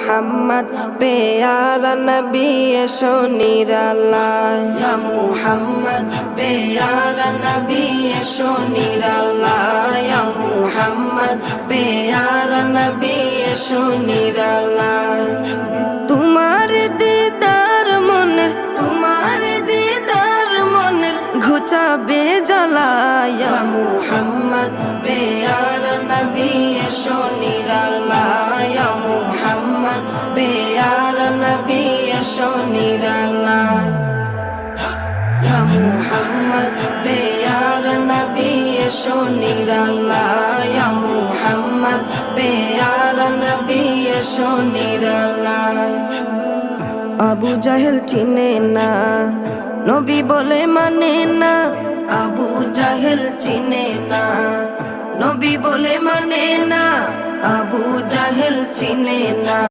মুহাম্মদ প্যারা নবী এসো নিরালায় ইয়া মুহাম্মদ প্যারা নবী এসো নিরালায় ইয়া মুহাম্মদ প্যারা নবী এসো নিরালায় তোমার দিদার মনের ঘুচাবে জ্বালায় ইয়া মুহাম্মদ প্যারা নবী এসো নিরালায় ইয়া মুহাম্মদ প্যারা নবী এসো নিরালায় ইয়া মুহাম্মদ প্যারা নবী এসো নিরালায় ইয়া মুহাম্মদ প্যারা নবী এসো নিরালায় আবু জাহেল চিনে না নবী বলে মানে না আবু জাহেল চিনে না নবী বলে মানে না আবু জাহেল চিনে না